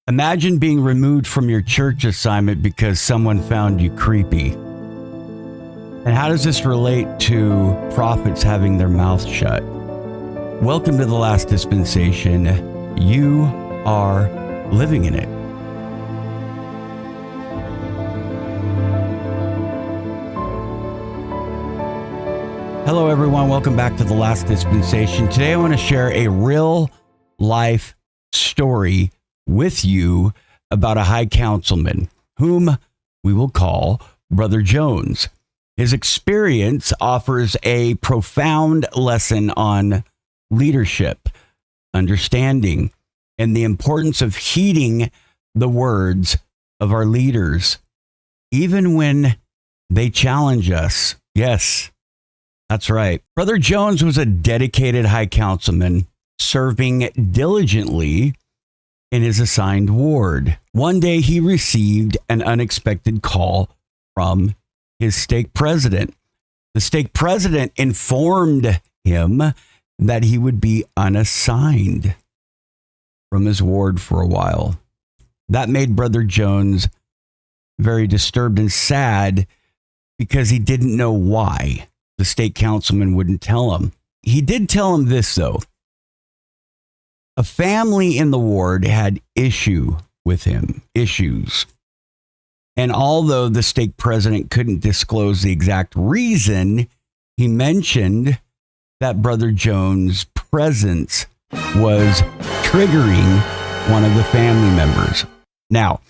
Imagine being removed from your church assignment because someone found you creepy. And how does this relate to prophets having their mouths shut? Welcome to the last dispensation. You are living in it. Hello, everyone. Welcome back to the last dispensation. Today, I want to share a real life story with you about a high councilman whom we will call Brother Jones. His experience offers a profound lesson on leadership, understanding, and the importance of heeding the words of our leaders, even when they challenge us. Yes, that's right. Brother Jones was a dedicated high councilman, serving diligently in his assigned ward. One day he received an unexpected call from his stake president. The stake president informed him that he would be unassigned from his ward for a while. That made Brother Jones very disturbed and sad because he didn't know why the state councilman wouldn't tell him. He did tell him this, though. A family in the ward had issues. And although the stake president couldn't disclose the exact reason, he mentioned that Brother Jones' presence was triggering one of the family members. Now,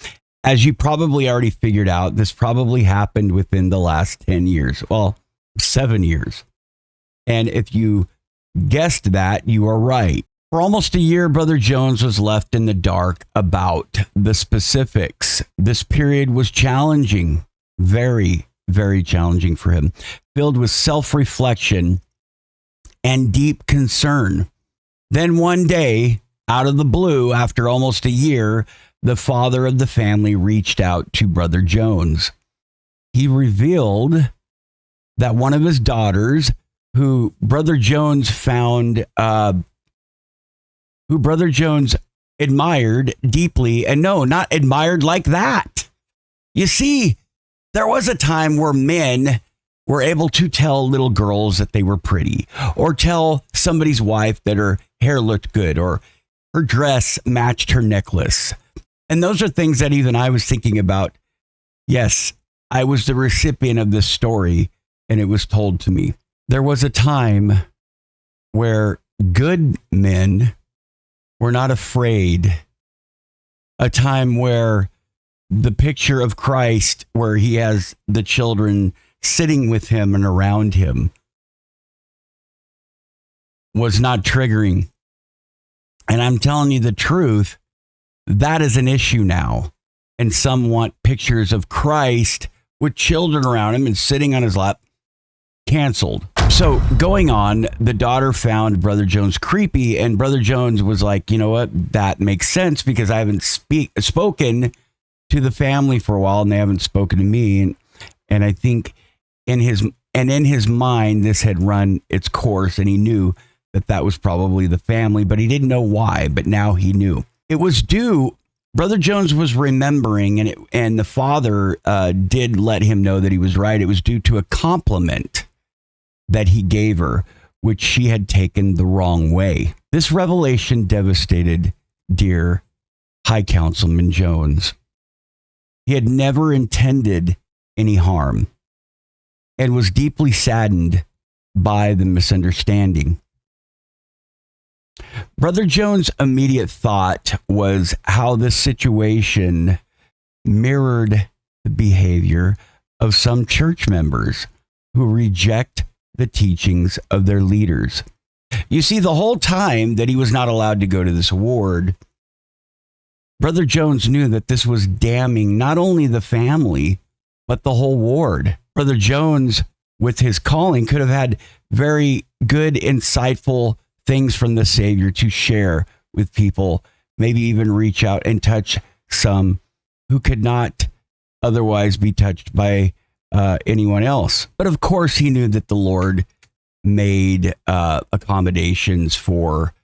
as you probably already figured out, this probably happened within the last 10 years. Well, 7 years. And if you guessed that, you are right. For almost a year, Brother Jones was left in the dark about the specifics. This period was challenging, very, very challenging for him, filled with self-reflection and deep concern. Then one day, out of the blue, after almost a year, the father of the family reached out to Brother Jones. He revealed that one of his daughters, who Brother Jones admired deeply, and no, not admired like that. You see, there was a time where men were able to tell little girls that they were pretty, or tell somebody's wife that her hair looked good, or her dress matched her necklace. And those are things that even I was thinking about. Yes, I was the recipient of this story, and it was told to me. There was a time where good men were not afraid. A time where the picture of Christ, where he has the children sitting with him and around him, was not triggering. And I'm telling you the truth, that is an issue now. And some want pictures of Christ with children around him and sitting on his lap. Canceled. So going on, the daughter found Brother Jones creepy, and Brother Jones was like, you know what, that makes sense because I haven't spoken to the family for a while, and they haven't spoken to me. And I think in his mind, this had run its course, and he knew that was probably the family, but he didn't know why. But now he knew it was due. Brother Jones was remembering, and the father did let him know that he was right. It was due to a compliment that he gave her, which she had taken the wrong way. This revelation devastated dear High Councilman Jones. He had never intended any harm and was deeply saddened by the misunderstanding. Brother Jones' immediate thought was how this situation mirrored the behavior of some church members who reject the teachings of their leaders. You see, the whole time that he was not allowed to go to this ward, Brother Jones knew that this was damning not only the family, but the whole ward. Brother Jones, with his calling, could have had very good, insightful things from the Savior to share with people, maybe even reach out and touch some who could not otherwise be touched by anyone else. But of course, he knew that the Lord made accommodations for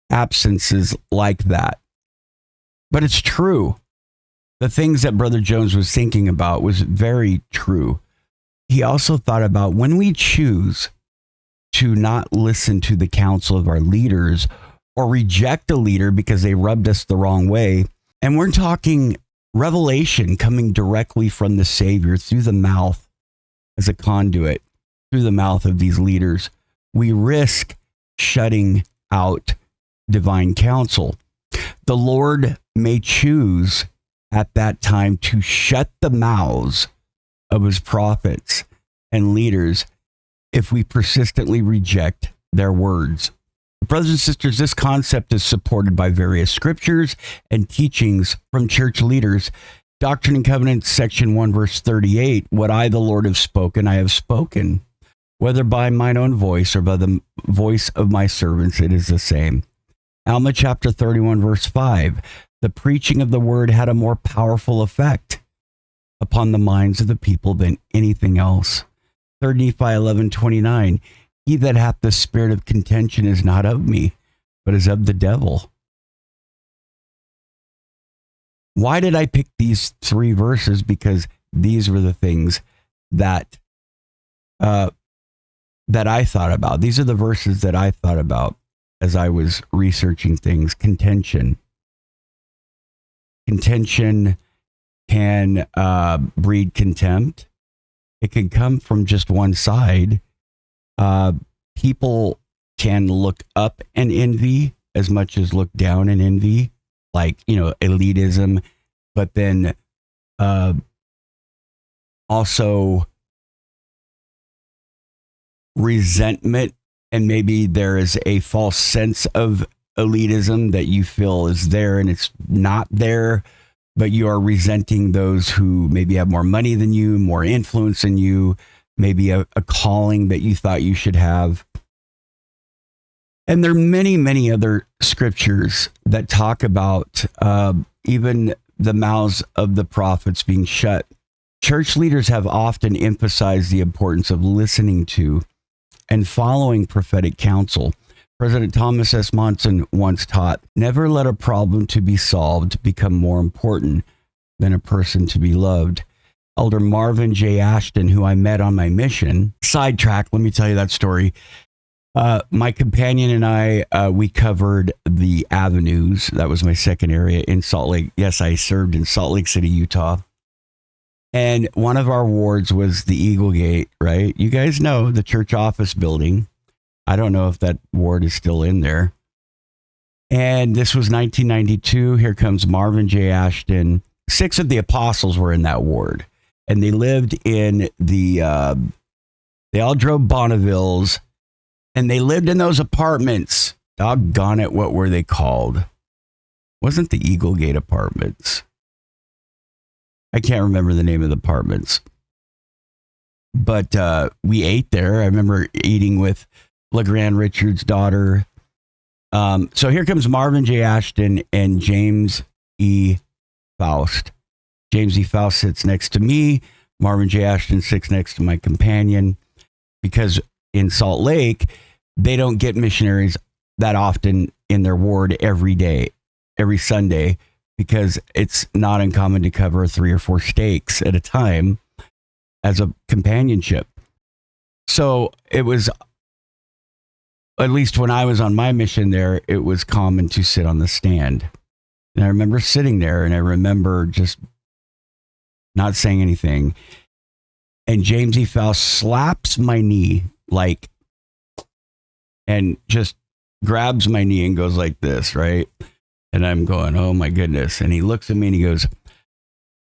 absences like that. But it's true. The things that Brother Jones was thinking about was very true. He also thought about when we choose to not listen to the counsel of our leaders or reject a leader because they rubbed us the wrong way. And we're talking revelation coming directly from the Savior through the mouth as a conduit, through the mouth of these leaders. We risk shutting out divine counsel. The Lord may choose at that time to shut the mouths of his prophets and leaders if we persistently reject their words. Brothers and sisters, this concept is supported by various scriptures and teachings from church leaders. Doctrine and Covenant, section 1, verse 38, what I, the Lord, have spoken, I have spoken. Whether by mine own voice or by the voice of my servants, it is the same. Alma chapter 31, verse 5, the preaching of the word had a more powerful effect upon the minds of the people than anything else. 3 Nephi 11:29, he that hath the spirit of contention is not of me, but is of the devil. Why did I pick these three verses? Because these were the things that I thought about. These are the verses that I thought about as I was researching things. Contention. Contention can breed contempt. It can come from just one side. People can look up and envy as much as look down and envy, like, elitism, but then also resentment, and maybe there is a false sense of elitism that you feel is there and it's not there, but you are resenting those who maybe have more money than you, more influence than you, maybe a calling that you thought you should have. And there are many, many other scriptures that talk about even the mouths of the prophets being shut. Church leaders have often emphasized the importance of listening to and following prophetic counsel. President Thomas S. Monson once taught, never let a problem to be solved become more important than a person to be loved. Elder Marvin J. Ashton, who I met on my mission, sidetrack, let me tell you that story. My companion and I, we covered the avenues. That was my second area in Salt Lake. Yes, I served in Salt Lake City, Utah. And one of our wards was the Eagle Gate, right? You guys know the church office building. I don't know if that ward is still in there. And this was 1992. Here comes Marvin J. Ashton. 6 of the apostles were in that ward. And they lived in they all drove Bonnevilles. And they lived in those apartments. Doggone it, what were they called? Wasn't the Eagle Gate Apartments. I can't remember the name of the apartments. But we ate there. I remember eating with LeGrand Richards' daughter. So here comes Marvin J. Ashton and James E. Faust. James E. Faust sits next to me. Marvin J. Ashton sits next to my companion. Because in Salt Lake, they don't get missionaries that often in their ward every day, every Sunday, because it's not uncommon to cover 3 or 4 stakes at a time as a companionship. So it was, at least when I was on my mission there, it was common to sit on the stand. And I remember sitting there and I remember just not saying anything. And James E. Faust slaps my knee and just grabs my knee and goes like this, right? And I'm going, oh my goodness. And he looks at me and he goes,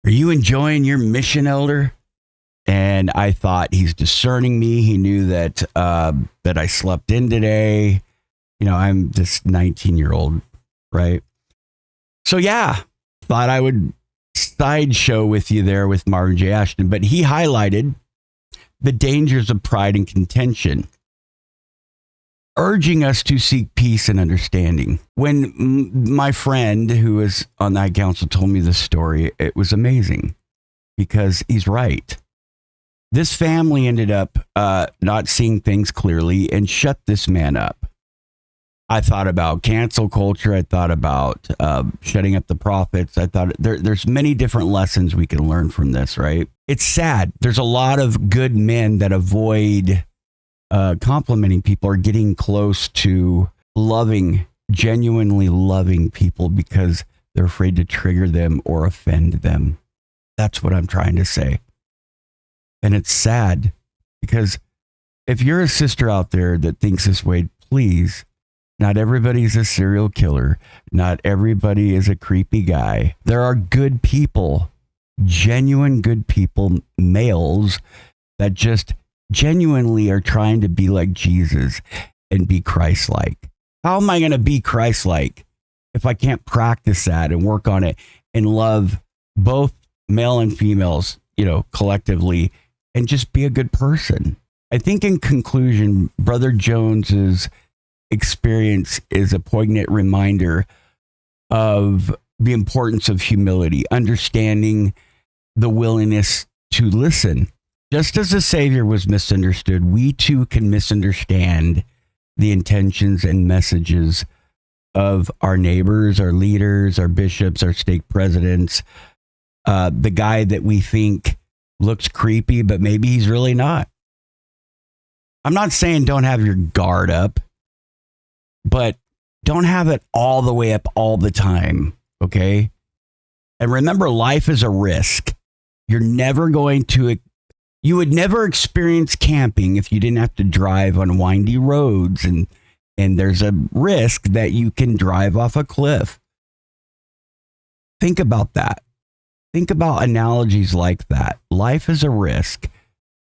are you enjoying your mission, elder? And I thought he's discerning me. He knew that I slept in today. I'm this 19-year-old, right? So yeah, thought I would sideshow with you there with Marvin J. Ashton, but he highlighted the dangers of pride and contention, urging us to seek peace and understanding. When my friend who was on that council told me this story, it was amazing because he's right. This family ended up not seeing things clearly and shut this man up. I thought about cancel culture. I thought about shutting up the prophets. I thought there's many different lessons we can learn from this, right? It's sad. There's a lot of good men that avoid complimenting people or getting close to genuinely loving people because they're afraid to trigger them or offend them. That's what I'm trying to say. And it's sad because if you're a sister out there that thinks this way, please, not everybody's a serial killer. Not everybody is a creepy guy. There are good people, genuine good people, males that just genuinely are trying to be like Jesus and be Christ-like. How am I going to be Christ-like if I can't practice that and work on it and love both male and females, collectively, and just be a good person? I think in conclusion, Brother Jones's experience is a poignant reminder of the importance of humility, understanding the willingness to listen. Just as the Savior was misunderstood, we too can misunderstand the intentions and messages of our neighbors, our leaders, our bishops, our stake presidents, the guy that we think looks creepy, but maybe he's really not. I'm not saying don't have your guard up, but don't have it all the way up all the time, okay? And remember, life is a risk. You would never experience camping if you didn't have to drive on windy roads, and there's a risk that you can drive off a cliff. Think about that. Think about analogies like that. Life is a risk.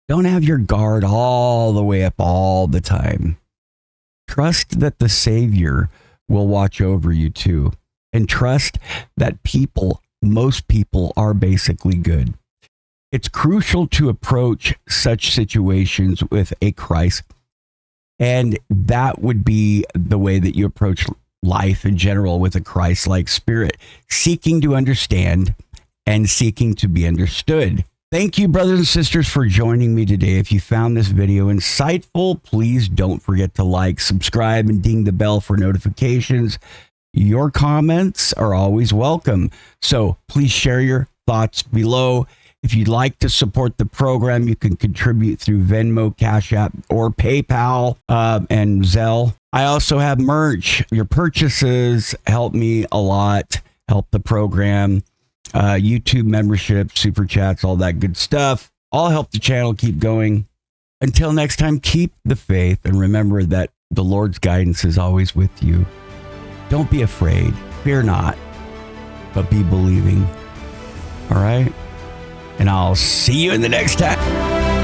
Don't have your guard all the way up all the time. Trust that the Savior will watch over you too. And trust that most people are basically good. It's crucial to approach such situations with a Christ. And that would be the way that you approach life in general, with a Christ-like spirit, seeking to understand and seeking to be understood. Thank you, brothers and sisters, for joining me today. If you found this video insightful, please don't forget to like, subscribe, and ding the bell for notifications. Your comments are always welcome. So please share your thoughts below. If you'd like to support the program, you can contribute through Venmo, Cash App, or PayPal, and Zelle. I also have merch. Your purchases help me a lot, help the program. YouTube membership, super chats, all that good stuff. All help the channel keep going. Until next time, keep the faith and remember that the Lord's guidance is always with you. Don't be afraid. Fear not, but be believing. All right? And I'll see you in the next time.